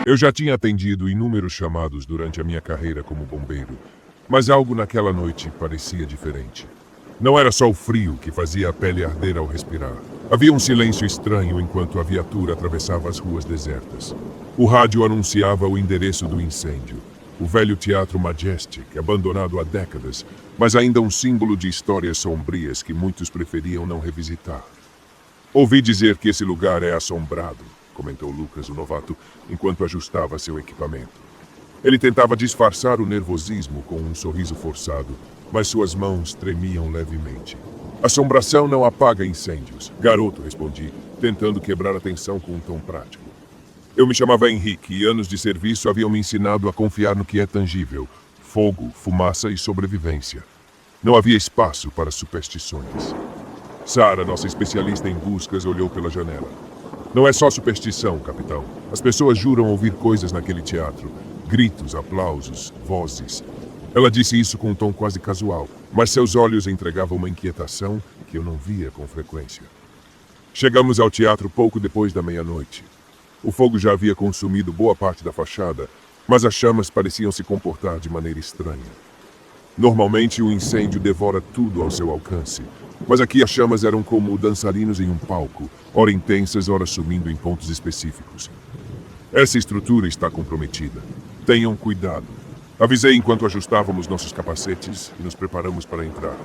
Eu já tinha atendido inúmeros chamados durante a minha carreira como bombeiro, mas algo naquela noite parecia diferente. Não era só o frio que fazia a pele arder ao respirar. Havia um silêncio estranho enquanto a viatura atravessava as ruas desertas. O rádio anunciava o endereço do incêndio. O velho Teatro Majestic, abandonado há décadas, mas ainda um símbolo de histórias sombrias que muitos preferiam não revisitar. Ouvi dizer que esse lugar é assombrado, comentou Lucas, o novato, enquanto ajustava seu equipamento. Ele tentava disfarçar o nervosismo com um sorriso forçado, mas suas mãos tremiam levemente. Assombração não apaga incêndios, garoto, respondi, tentando quebrar a tensão com um tom prático. Eu me chamava Henrique e anos de serviço haviam me ensinado a confiar no que é tangível: fogo, fumaça e sobrevivência. Não havia espaço para superstições. Sarah, nossa especialista em buscas, olhou pela janela. Não é só superstição, capitão. As pessoas juram ouvir coisas naquele teatro. Gritos, aplausos, vozes. Ela disse isso com um tom quase casual, mas seus olhos entregavam uma inquietação que eu não via com frequência. Chegamos ao teatro pouco depois da meia-noite. O fogo já havia consumido boa parte da fachada, mas as chamas pareciam se comportar de maneira estranha. Normalmente, o incêndio devora tudo ao seu alcance, mas aqui as chamas eram como dançarinos em um palco, ora intensas, ora sumindo em pontos específicos. Essa estrutura está comprometida. Tenham cuidado. Avisei enquanto ajustávamos nossos capacetes e nos preparamos para entrar.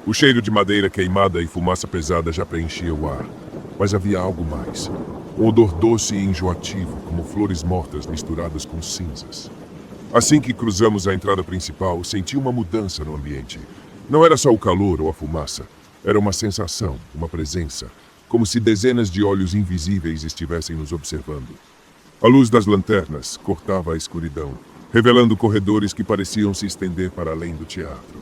O cheiro de madeira queimada e fumaça pesada já preenchia o ar, mas havia algo mais. Um odor doce e enjoativo, como flores mortas misturadas com cinzas. Assim que cruzamos a entrada principal, senti uma mudança no ambiente. Não era só o calor ou a fumaça. Era uma sensação, uma presença, como se dezenas de olhos invisíveis estivessem nos observando. A luz das lanternas cortava a escuridão, revelando corredores que pareciam se estender para além do teatro.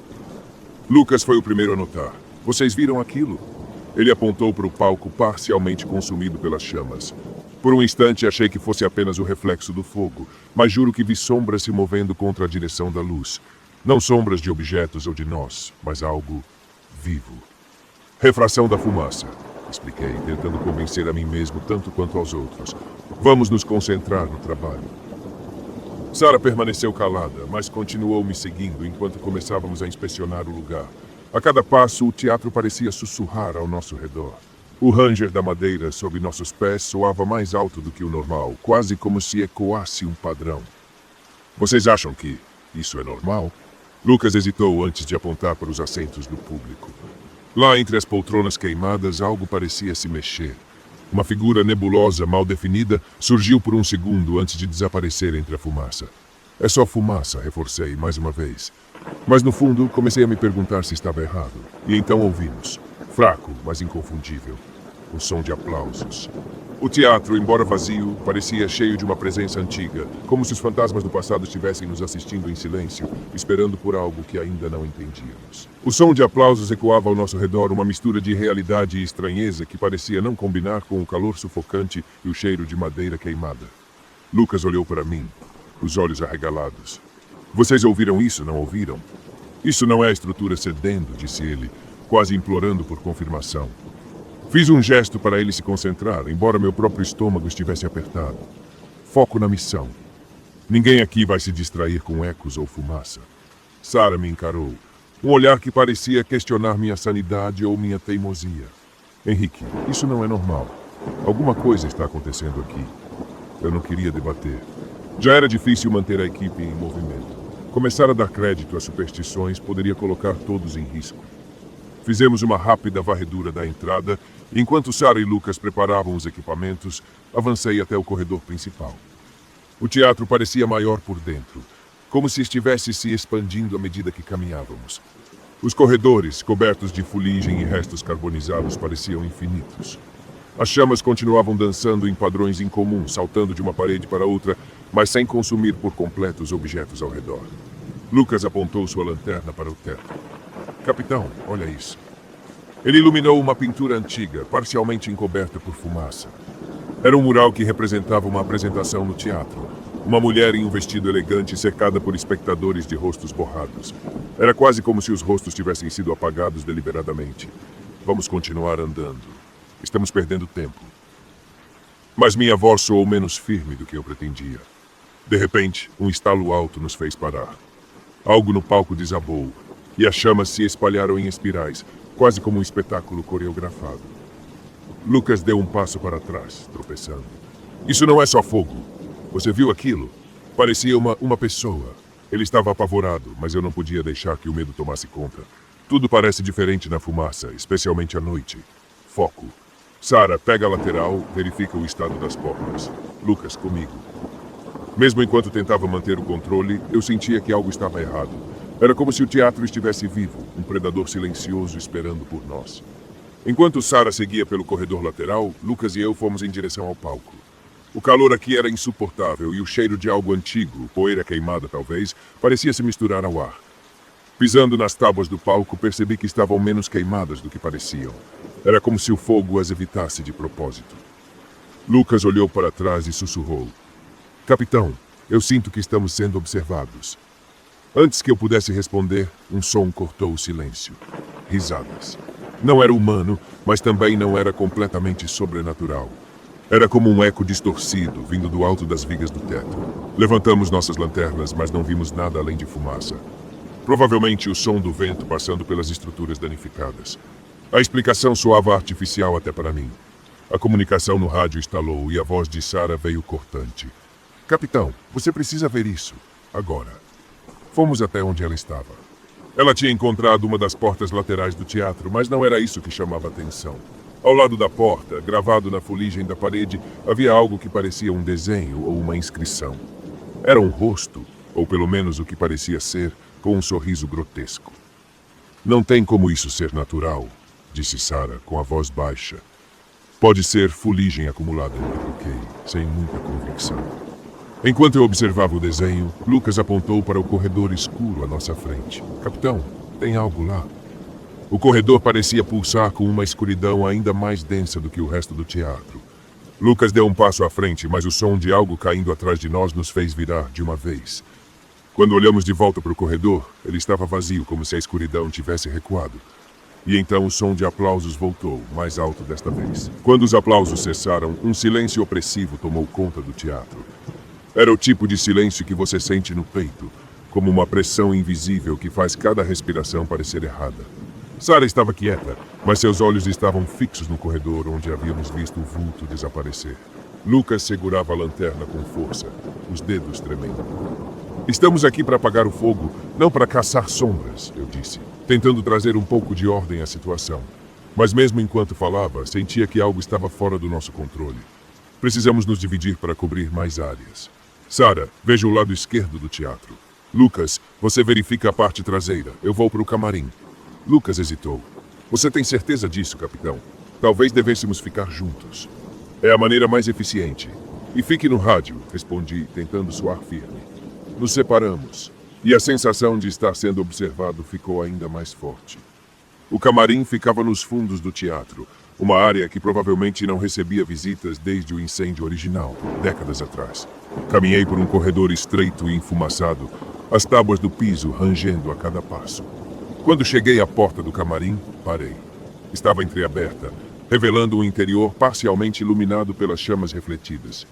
Lucas foi o primeiro a notar. Vocês viram aquilo? Ele apontou para o palco parcialmente consumido pelas chamas. Por um instante achei que fosse apenas o reflexo do fogo, mas juro que vi sombras se movendo contra a direção da luz. Não sombras de objetos ou de nós, mas algo vivo. Refração da fumaça, expliquei, tentando convencer a mim mesmo tanto quanto aos outros. Vamos nos concentrar no trabalho. Sarah permaneceu calada, mas continuou me seguindo enquanto começávamos a inspecionar o lugar. A cada passo, o teatro parecia sussurrar ao nosso redor. O ranger da madeira sob nossos pés soava mais alto do que o normal, quase como se ecoasse um padrão. Vocês acham que isso é normal? Lucas hesitou antes de apontar para os assentos do público. Lá entre as poltronas queimadas, algo parecia se mexer. Uma figura nebulosa, mal definida, surgiu por um segundo antes de desaparecer entre a fumaça. É só fumaça, reforcei mais uma vez. Mas no fundo, comecei a me perguntar se estava errado. E então ouvimos. Fraco, mas inconfundível. O som de aplausos. O teatro, embora vazio, parecia cheio de uma presença antiga, como se os fantasmas do passado estivessem nos assistindo em silêncio, esperando por algo que ainda não entendíamos. O som de aplausos ecoava ao nosso redor, uma mistura de realidade e estranheza que parecia não combinar com o calor sufocante e o cheiro de madeira queimada. Lucas olhou para mim, os olhos arregalados. Vocês ouviram isso, não ouviram? Isso não é a estrutura cedendo, disse ele, quase implorando por confirmação. Fiz um gesto para ele se concentrar, embora meu próprio estômago estivesse apertado. Foco na missão. Ninguém aqui vai se distrair com ecos ou fumaça. Sarah me encarou. Um olhar que parecia questionar minha sanidade ou minha teimosia. Henrique, isso não é normal. Alguma coisa está acontecendo aqui. Eu não queria debater. Já era difícil manter a equipe em movimento. Começar a dar crédito às superstições poderia colocar todos em risco. Fizemos uma rápida varredura da entrada e, enquanto Sarah e Lucas preparavam os equipamentos, avancei até o corredor principal. O teatro parecia maior por dentro, como se estivesse se expandindo à medida que caminhávamos. Os corredores, cobertos de fuligem e restos carbonizados, pareciam infinitos. As chamas continuavam dançando em padrões incomuns, saltando de uma parede para outra, mas sem consumir por completo os objetos ao redor. Lucas apontou sua lanterna para o teto. Capitão, olha isso. Ele iluminou uma pintura antiga, parcialmente encoberta por fumaça. Era um mural que representava uma apresentação no teatro. Uma mulher em um vestido elegante cercada por espectadores de rostos borrados. Era quase como se os rostos tivessem sido apagados deliberadamente. Vamos continuar andando. Estamos perdendo tempo. Mas minha voz soou menos firme do que eu pretendia. De repente, um estalo alto nos fez parar. Algo no palco desabou, e as chamas se espalharam em espirais, quase como um espetáculo coreografado. Lucas deu um passo para trás, tropeçando. Isso não é só fogo. Você viu aquilo? Parecia uma pessoa. Ele estava apavorado, mas eu não podia deixar que o medo tomasse conta. Tudo parece diferente na fumaça, especialmente à noite. Foco. Sarah, pega a lateral, verifica o estado das portas. Lucas, comigo. Mesmo enquanto tentava manter o controle, eu sentia que algo estava errado. Era como se o teatro estivesse vivo, um predador silencioso esperando por nós. Enquanto Sarah seguia pelo corredor lateral, Lucas e eu fomos em direção ao palco. O calor aqui era insuportável e o cheiro de algo antigo, poeira queimada talvez, parecia se misturar ao ar. Pisando nas tábuas do palco, percebi que estavam menos queimadas do que pareciam. Era como se o fogo as evitasse de propósito. Lucas olhou para trás e sussurrou: "Capitão, eu sinto que estamos sendo observados." Antes que eu pudesse responder, um som cortou o silêncio. Risadas. Não era humano, mas também não era completamente sobrenatural. Era como um eco distorcido, vindo do alto das vigas do teto. Levantamos nossas lanternas, mas não vimos nada além de fumaça. Provavelmente o som do vento passando pelas estruturas danificadas. A explicação soava artificial até para mim. A comunicação no rádio estalou e a voz de Sarah veio cortante. "Capitão, você precisa ver isso. Agora." Fomos até onde ela estava. Ela tinha encontrado uma das portas laterais do teatro, mas não era isso que chamava atenção. Ao lado da porta, gravado na fuligem da parede, havia algo que parecia um desenho ou uma inscrição. Era um rosto, ou pelo menos o que parecia ser, com um sorriso grotesco. "Não tem como isso ser natural", disse Sarah, com a voz baixa. "Pode ser fuligem acumulada", eu troquei, sem muita convicção. Enquanto eu observava o desenho, Lucas apontou para o corredor escuro à nossa frente. "Capitão, tem algo lá." O corredor parecia pulsar com uma escuridão ainda mais densa do que o resto do teatro. Lucas deu um passo à frente, mas o som de algo caindo atrás de nós nos fez virar de uma vez. Quando olhamos de volta para o corredor, ele estava vazio, como se a escuridão tivesse recuado. E então o som de aplausos voltou, mais alto desta vez. Quando os aplausos cessaram, um silêncio opressivo tomou conta do teatro. Era o tipo de silêncio que você sente no peito, como uma pressão invisível que faz cada respiração parecer errada. Sarah estava quieta, mas seus olhos estavam fixos no corredor onde havíamos visto o vulto desaparecer. Lucas segurava a lanterna com força, os dedos tremendo. "Estamos aqui para apagar o fogo, não para caçar sombras", eu disse, tentando trazer um pouco de ordem à situação. Mas mesmo enquanto falava, sentia que algo estava fora do nosso controle. Precisamos nos dividir para cobrir mais áreas. "Sarah, veja o lado esquerdo do teatro." "Lucas, você verifica a parte traseira. Eu vou para o camarim." Lucas hesitou. "Você tem certeza disso, capitão? Talvez devêssemos ficar juntos." "É a maneira mais eficiente." "E fique no rádio", respondi, tentando soar firme. Nos separamos, e a sensação de estar sendo observado ficou ainda mais forte. O camarim ficava nos fundos do teatro, uma área que provavelmente não recebia visitas desde o incêndio original, décadas atrás. Caminhei por um corredor estreito e enfumaçado, as tábuas do piso rangendo a cada passo. Quando cheguei à porta do camarim, parei. Estava entreaberta, revelando um interior parcialmente iluminado pelas chamas refletidas.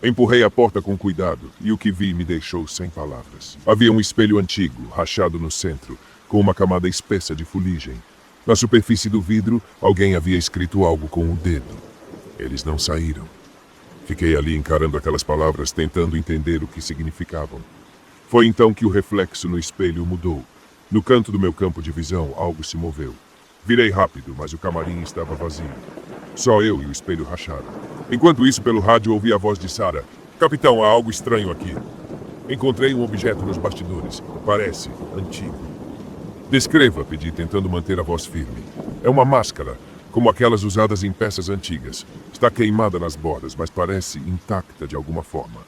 Empurrei a porta com cuidado e o que vi me deixou sem palavras. Havia um espelho antigo, rachado no centro, com uma camada espessa de fuligem. Na superfície do vidro, alguém havia escrito algo com o dedo. Eles não saíram. Fiquei ali encarando aquelas palavras, tentando entender o que significavam. Foi então que o reflexo no espelho mudou. No canto do meu campo de visão, algo se moveu. Virei rápido, mas o camarim estava vazio. Só eu e o espelho racharam. Enquanto isso, pelo rádio, ouvi a voz de Sarah. "Capitão, há algo estranho aqui." "Encontrei um objeto nos bastidores. Parece antigo." "Descreva", pedi, tentando manter a voz firme. "É uma máscara, como aquelas usadas em peças antigas. Está queimada nas bordas, mas parece intacta de alguma forma."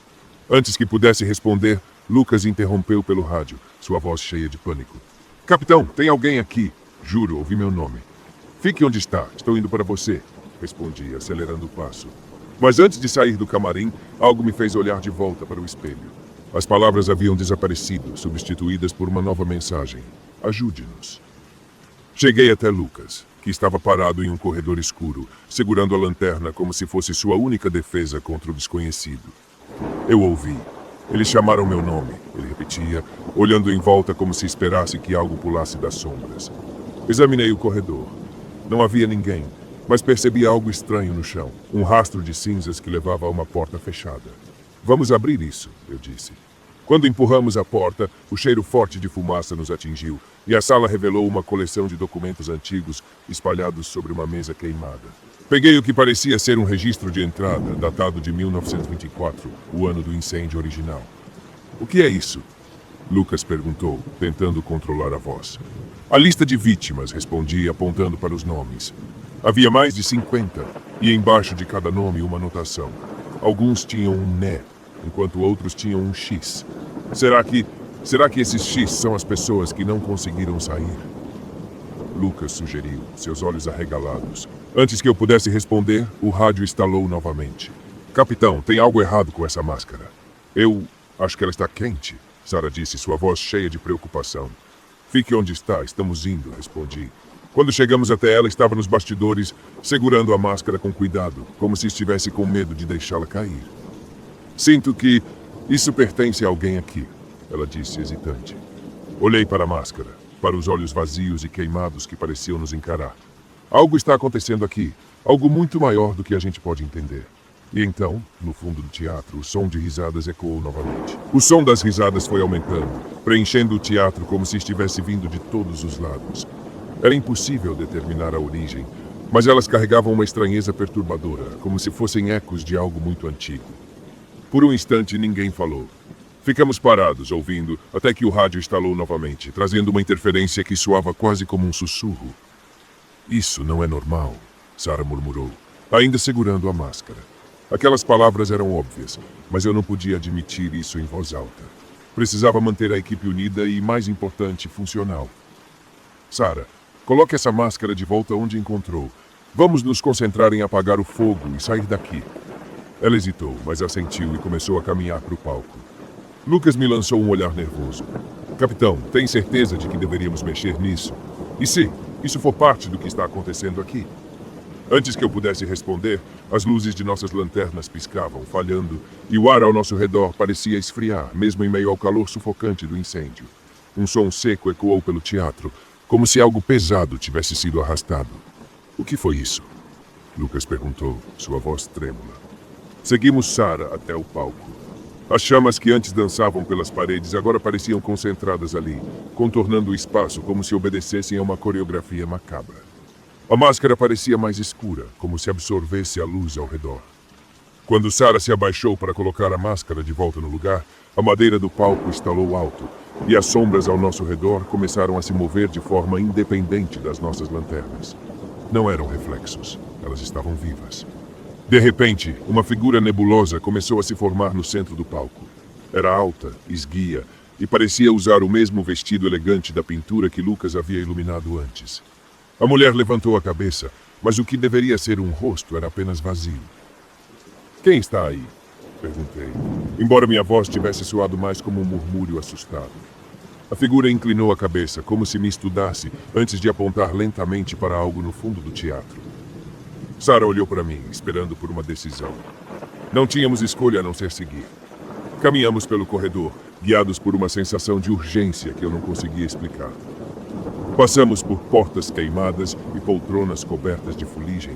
Antes que pudesse responder, Lucas interrompeu pelo rádio, sua voz cheia de pânico. "Capitão, tem alguém aqui." Juro, ouvi meu nome. "Fique onde está, estou indo para você", respondi, acelerando o passo. Mas antes de sair do camarim, algo me fez olhar de volta para o espelho. As palavras haviam desaparecido, substituídas por uma nova mensagem. "Ajude-nos." Cheguei até Lucas. que estava parado em um corredor escuro, segurando a lanterna como se fosse sua única defesa contra o desconhecido. Eu ouvi. Eles chamaram meu nome, ele repetia, olhando em volta como se esperasse que algo pulasse das sombras. Examinei o corredor. Não havia ninguém, mas percebi algo estranho no chão, um rastro de cinzas que levava a uma porta fechada. Vamos abrir isso, eu disse. Quando empurramos a porta, o cheiro forte de fumaça nos atingiu, e a sala revelou uma coleção de documentos antigos espalhados sobre uma mesa queimada. Peguei o que parecia ser um registro de entrada, datado de 1924, o ano do incêndio original. O que é isso? Lucas perguntou, tentando controlar a voz. A lista de vítimas, respondi, apontando para os nomes. Havia mais de 50, e embaixo de cada nome uma anotação. Alguns tinham um né, enquanto outros tinham um X. Será que esses X são as pessoas que não conseguiram sair? Lucas sugeriu, seus olhos arregalados. Antes que eu pudesse responder, o rádio estalou novamente. Capitão, tem algo errado com essa máscara. Eu acho que ela está quente, Sarah disse, sua voz cheia de preocupação. Fique onde está, estamos indo, respondi. Quando chegamos até ela, estava nos bastidores, segurando a máscara com cuidado, como se estivesse com medo de deixá-la cair. Sinto que isso pertence a alguém aqui, ela disse, hesitante. Olhei para a máscara, para os olhos vazios e queimados que pareciam nos encarar. Algo está acontecendo aqui, algo muito maior do que a gente pode entender. E então, no fundo do teatro, o som de risadas ecoou novamente. O som das risadas foi aumentando, preenchendo o teatro como se estivesse vindo de todos os lados. Era impossível determinar a origem, mas elas carregavam uma estranheza perturbadora, como se fossem ecos de algo muito antigo. Por um instante, ninguém falou. Ficamos parados, ouvindo, até que o rádio estalou novamente, trazendo uma interferência que soava quase como um sussurro. Isso não é normal, Sarah murmurou, ainda segurando a máscara. Aquelas palavras eram óbvias, mas eu não podia admitir isso em voz alta. Precisava manter a equipe unida e, mais importante, funcional. Sarah, coloque essa máscara de volta onde encontrou. Vamos nos concentrar em apagar o fogo e sair daqui. Ela hesitou, mas assentiu e começou a caminhar para o palco. Lucas me lançou um olhar nervoso. Capitão, tem certeza de que deveríamos mexer nisso? E se isso for parte do que está acontecendo aqui? Antes que eu pudesse responder, as luzes de nossas lanternas piscavam, falhando, e o ar ao nosso redor parecia esfriar, mesmo em meio ao calor sufocante do incêndio. Um som seco ecoou pelo teatro, como se algo pesado tivesse sido arrastado. O que foi isso? Lucas perguntou, sua voz trêmula. Seguimos Sarah até o palco. As chamas que antes dançavam pelas paredes agora pareciam concentradas ali, contornando o espaço como se obedecessem a uma coreografia macabra. A máscara parecia mais escura, como se absorvesse a luz ao redor. Quando Sarah se abaixou para colocar a máscara de volta no lugar, a madeira do palco estalou alto, e as sombras ao nosso redor começaram a se mover de forma independente das nossas lanternas. Não eram reflexos, elas estavam vivas. De repente, uma figura nebulosa começou a se formar no centro do palco. Era alta, esguia, e parecia usar o mesmo vestido elegante da pintura que Lucas havia iluminado antes. A mulher levantou a cabeça, mas o que deveria ser um rosto era apenas vazio. Quem está aí? Perguntei, embora minha voz tivesse soado mais como um murmúrio assustado. A figura inclinou a cabeça, como se me estudasse, antes de apontar lentamente para algo no fundo do teatro. Sarah olhou para mim, esperando por uma decisão. Não tínhamos escolha a não ser seguir. Caminhamos pelo corredor, guiados por uma sensação de urgência que eu não conseguia explicar. Passamos por portas queimadas e poltronas cobertas de fuligem,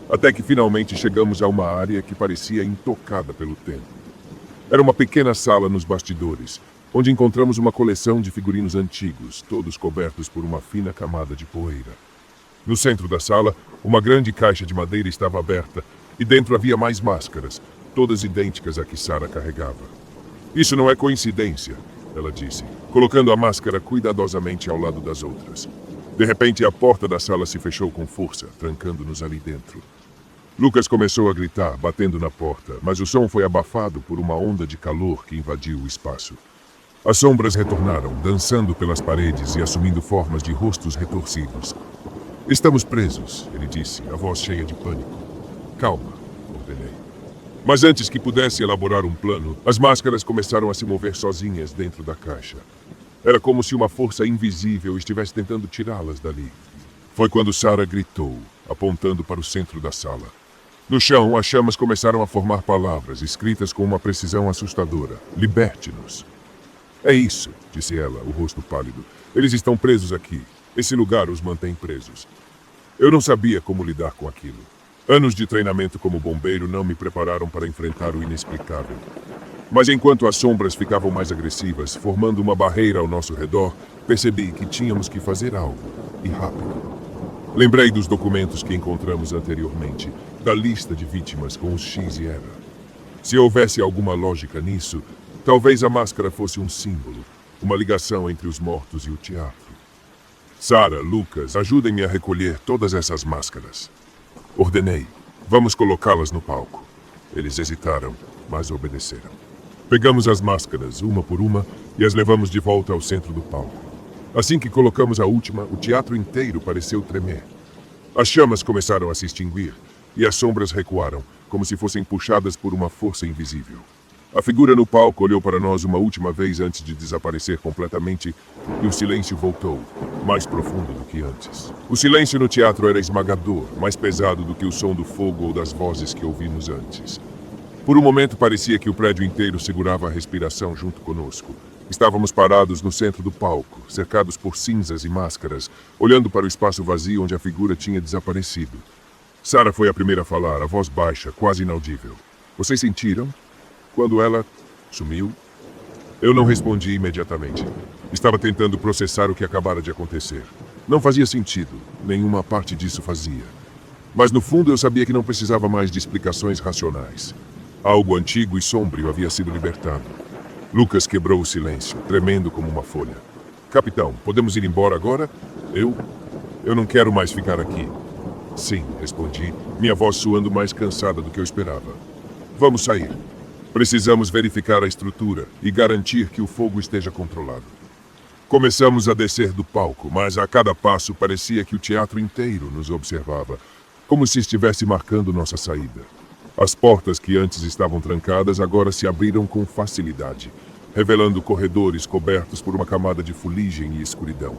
até que finalmente chegamos a uma área que parecia intocada pelo tempo. Era uma pequena sala nos bastidores, onde encontramos uma coleção de figurinos antigos, todos cobertos por uma fina camada de poeira. No centro da sala, uma grande caixa de madeira estava aberta, e dentro havia mais máscaras, todas idênticas à que Sarah carregava. Isso não é coincidência, ela disse, colocando a máscara cuidadosamente ao lado das outras. De repente, a porta da sala se fechou com força, trancando-nos ali dentro. Lucas começou a gritar, batendo na porta, mas o som foi abafado por uma onda de calor que invadiu o espaço. As sombras retornaram, dançando pelas paredes e assumindo formas de rostos retorcidos. Estamos presos, ele disse, a voz cheia de pânico. Calma, ordenei. Mas antes que pudesse elaborar um plano, as máscaras começaram a se mover sozinhas dentro da caixa. Era como se uma força invisível estivesse tentando tirá-las dali. Foi quando Sarah gritou, apontando para o centro da sala. No chão, as chamas começaram a formar palavras, escritas com uma precisão assustadora. Liberte-nos. É isso, disse ela, o rosto pálido. Eles estão presos aqui. Esse lugar os mantém presos. Eu não sabia como lidar com aquilo. Anos de treinamento como bombeiro não me prepararam para enfrentar o inexplicável. Mas enquanto as sombras ficavam mais agressivas, formando uma barreira ao nosso redor, percebi que tínhamos que fazer algo, e rápido. Lembrei dos documentos que encontramos anteriormente, da lista de vítimas com os X e Era. Se houvesse alguma lógica nisso, talvez a máscara fosse um símbolo, uma ligação entre os mortos e o teatro. Sarah, Lucas, ajudem-me a recolher todas essas máscaras. Ordenei. Vamos colocá-las no palco. Eles hesitaram, mas obedeceram. Pegamos as máscaras, uma por uma, e as levamos de volta ao centro do palco. Assim que colocamos a última, o teatro inteiro pareceu tremer. As chamas começaram a se extinguir, e as sombras recuaram, como se fossem puxadas por uma força invisível. A figura no palco olhou para nós uma última vez antes de desaparecer completamente, e o silêncio voltou, mais profundo do que antes. O silêncio no teatro era esmagador, mais pesado do que o som do fogo ou das vozes que ouvimos antes. Por um momento parecia que o prédio inteiro segurava a respiração junto conosco. Estávamos parados no centro do palco, cercados por cinzas e máscaras, olhando para o espaço vazio onde a figura tinha desaparecido. Sarah foi a primeira a falar, a voz baixa, quase inaudível. Vocês sentiram? Quando ela sumiu? Eu não respondi imediatamente. Estava tentando processar o que acabara de acontecer. Não fazia sentido, nenhuma parte disso fazia. Mas no fundo eu sabia que não precisava mais de explicações racionais. Algo antigo e sombrio havia sido libertado. Lucas quebrou o silêncio, tremendo como uma folha. Capitão, podemos ir embora agora? Eu não quero mais ficar aqui. Sim, respondi, minha voz soando mais cansada do que eu esperava. Vamos sair. Precisamos verificar a estrutura e garantir que o fogo esteja controlado. Começamos a descer do palco, mas a cada passo parecia que o teatro inteiro nos observava, como se estivesse marcando nossa saída. As portas que antes estavam trancadas agora se abriram com facilidade, revelando corredores cobertos por uma camada de fuligem e escuridão.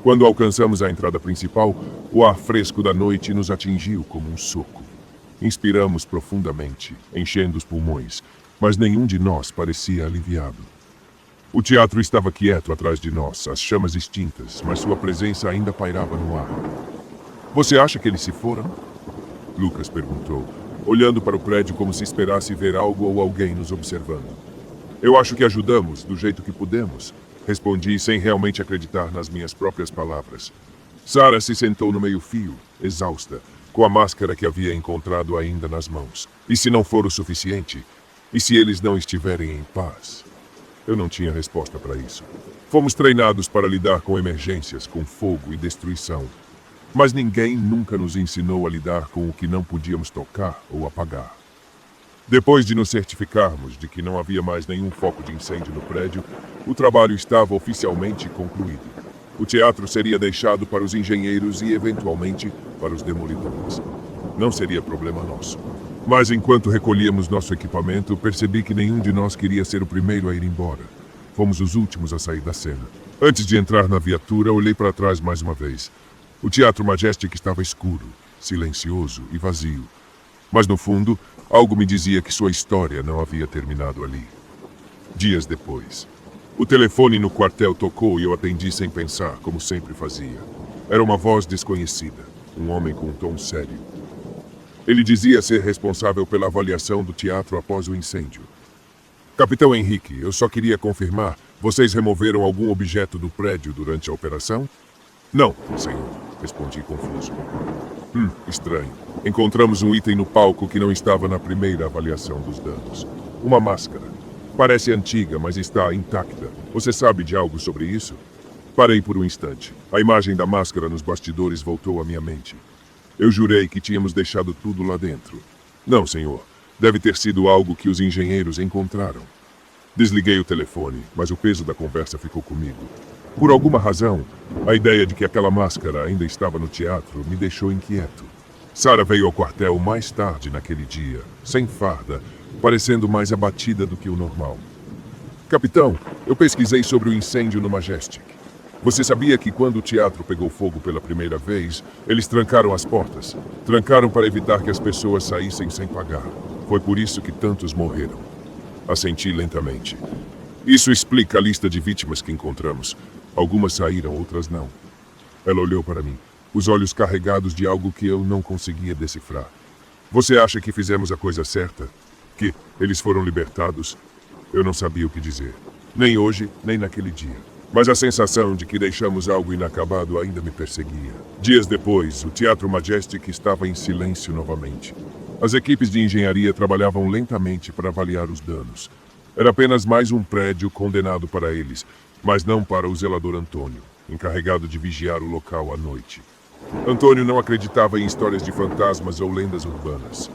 Quando alcançamos a entrada principal, o ar fresco da noite nos atingiu como um soco. Inspiramos profundamente, enchendo os pulmões, mas nenhum de nós parecia aliviado. O teatro estava quieto atrás de nós, as chamas extintas, mas sua presença ainda pairava no ar. Você acha que eles se foram? Lucas perguntou, olhando para o prédio como se esperasse ver algo ou alguém nos observando. Eu acho que ajudamos do jeito que pudemos, respondi sem realmente acreditar nas minhas próprias palavras. Sarah se sentou no meio-fio, exausta, com a máscara que havia encontrado ainda nas mãos. E se não for o suficiente? E se eles não estiverem em paz? Eu não tinha resposta para isso. Fomos treinados para lidar com emergências, com fogo e destruição. Mas ninguém nunca nos ensinou a lidar com o que não podíamos tocar ou apagar. Depois de nos certificarmos de que não havia mais nenhum foco de incêndio no prédio, o trabalho estava oficialmente concluído. O teatro seria deixado para os engenheiros e, eventualmente, para os demolidores. Não seria problema nosso. Mas enquanto recolhíamos nosso equipamento, percebi que nenhum de nós queria ser o primeiro a ir embora. Fomos os últimos a sair da cena. Antes de entrar na viatura, olhei para trás mais uma vez. O Teatro Majestic estava escuro, silencioso e vazio. Mas no fundo, algo me dizia que sua história não havia terminado ali. Dias depois, o telefone no quartel tocou e eu atendi sem pensar, como sempre fazia. Era uma voz desconhecida, um homem com um tom sério. Ele dizia ser responsável pela avaliação do teatro após o incêndio. Capitão Henrique, eu só queria confirmar, vocês removeram algum objeto do prédio durante a operação? Não, senhor, respondi confuso. Estranho. Encontramos um item no palco que não estava na primeira avaliação dos danos. Uma máscara. Parece antiga, mas está intacta. Você sabe de algo sobre isso? Parei por um instante. A imagem da máscara nos bastidores voltou à minha mente. Eu jurei que tínhamos deixado tudo lá dentro. Não, senhor. Deve ter sido algo que os engenheiros encontraram. Desliguei o telefone, mas o peso da conversa ficou comigo. Por alguma razão, a ideia de que aquela máscara ainda estava no teatro me deixou inquieto. Sarah veio ao quartel mais tarde naquele dia, sem farda, parecendo mais abatida do que o normal. Capitão, eu pesquisei sobre o incêndio no Majestic. Você sabia que quando o teatro pegou fogo pela primeira vez, eles trancaram as portas? Trancaram para evitar que as pessoas saíssem sem pagar. Foi por isso que tantos morreram. Assenti lentamente. Isso explica a lista de vítimas que encontramos. Algumas saíram, outras não. Ela olhou para mim, os olhos carregados de algo que eu não conseguia decifrar. Você acha que fizemos a coisa certa? Que eles foram libertados? Eu não sabia o que dizer. Nem hoje, nem naquele dia. Mas a sensação de que deixamos algo inacabado ainda me perseguia. Dias depois, o Teatro Majestic estava em silêncio novamente. As equipes de engenharia trabalhavam lentamente para avaliar os danos. Era apenas mais um prédio condenado para eles, mas não para o zelador Antônio, encarregado de vigiar o local à noite. Antônio não acreditava em histórias de fantasmas ou lendas urbanas.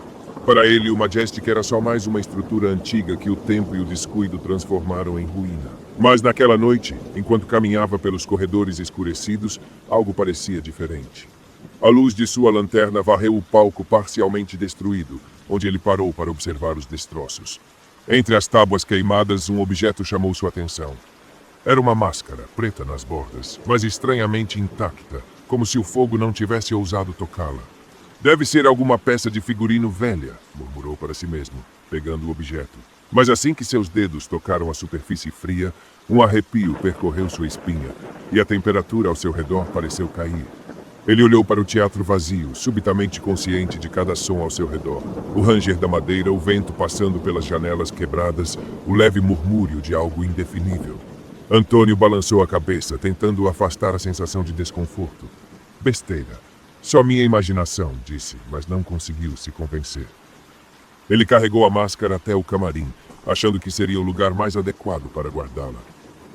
Para ele, o Majestic era só mais uma estrutura antiga que o tempo e o descuido transformaram em ruína. Mas naquela noite, enquanto caminhava pelos corredores escurecidos, algo parecia diferente. A luz de sua lanterna varreu o palco parcialmente destruído, onde ele parou para observar os destroços. Entre as tábuas queimadas, um objeto chamou sua atenção. Era uma máscara, preta nas bordas, mas estranhamente intacta, como se o fogo não tivesse ousado tocá-la. Deve ser alguma peça de figurino velha, murmurou para si mesmo, pegando o objeto. Mas assim que seus dedos tocaram a superfície fria, um arrepio percorreu sua espinha, e a temperatura ao seu redor pareceu cair. Ele olhou para o teatro vazio, subitamente consciente de cada som ao seu redor. O ranger da madeira, o vento passando pelas janelas quebradas, o leve murmúrio de algo indefinível. Antônio balançou a cabeça, tentando afastar a sensação de desconforto. Besteira. Só minha imaginação, disse, mas não conseguiu se convencer. Ele carregou a máscara até o camarim, achando que seria o lugar mais adequado para guardá-la.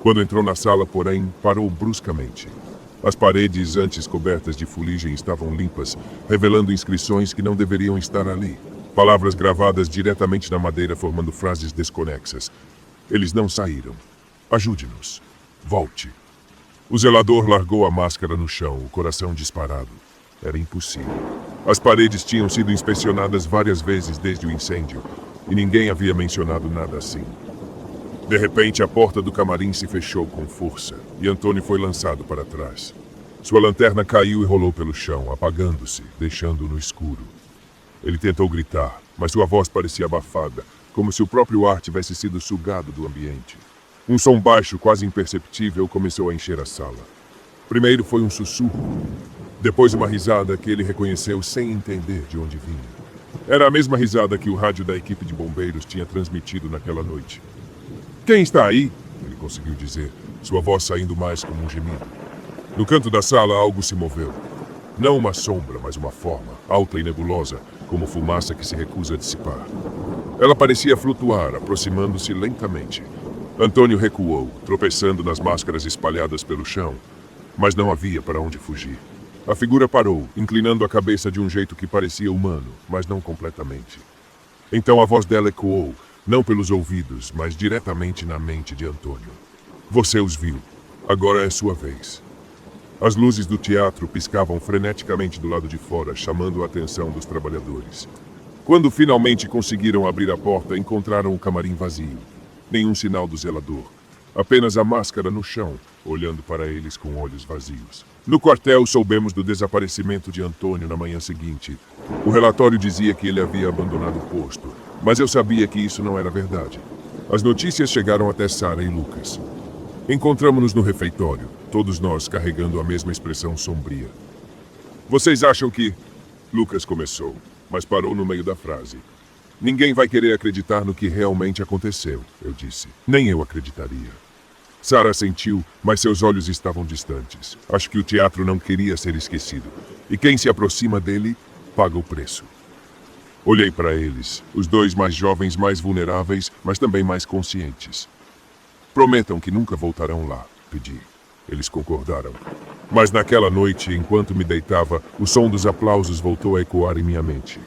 Quando entrou na sala, porém, parou bruscamente. As paredes, antes cobertas de fuligem, estavam limpas, revelando inscrições que não deveriam estar ali. Palavras gravadas diretamente na madeira, formando frases desconexas. Eles não saíram. Ajude-nos. Volte. O zelador largou a máscara no chão, o coração disparado. Era impossível. As paredes tinham sido inspecionadas várias vezes desde o incêndio, e ninguém havia mencionado nada assim. De repente, a porta do camarim se fechou com força, e Antônio foi lançado para trás. Sua lanterna caiu e rolou pelo chão, apagando-se, deixando-o no escuro. Ele tentou gritar, mas sua voz parecia abafada, como se o próprio ar tivesse sido sugado do ambiente. Um som baixo, quase imperceptível, começou a encher a sala. Primeiro foi um sussurro, depois uma risada que ele reconheceu sem entender de onde vinha. Era a mesma risada que o rádio da equipe de bombeiros tinha transmitido naquela noite. "Quem está aí?" ele conseguiu dizer, sua voz saindo mais como um gemido. No canto da sala, algo se moveu. Não uma sombra, mas uma forma, alta e nebulosa, como fumaça que se recusa a dissipar. Ela parecia flutuar, aproximando-se lentamente. Antônio recuou, tropeçando nas máscaras espalhadas pelo chão, mas não havia para onde fugir. A figura parou, inclinando a cabeça de um jeito que parecia humano, mas não completamente. Então a voz dela ecoou, não pelos ouvidos, mas diretamente na mente de Antônio. "Você os viu. Agora é sua vez." As luzes do teatro piscavam freneticamente do lado de fora, chamando a atenção dos trabalhadores. Quando finalmente conseguiram abrir a porta, encontraram o camarim vazio. Nenhum sinal do zelador. Apenas a máscara no chão, olhando para eles com olhos vazios. No quartel, soubemos do desaparecimento de Antônio na manhã seguinte. O relatório dizia que ele havia abandonado o posto, mas eu sabia que isso não era verdade. As notícias chegaram até Sara e Lucas. Encontramos-nos no refeitório, todos nós carregando a mesma expressão sombria. "Vocês acham que..." Lucas começou, mas parou no meio da frase. "Ninguém vai querer acreditar no que realmente aconteceu", eu disse. Nem eu acreditaria. Sara assentiu, mas seus olhos estavam distantes. Acho que o teatro não queria ser esquecido. E quem se aproxima dele, paga o preço. Olhei para eles, os dois mais jovens, mais vulneráveis, mas também mais conscientes. "Prometam que nunca voltarão lá", pedi. Eles concordaram. Mas naquela noite, enquanto me deitava, o som dos aplausos voltou a ecoar em minha mente.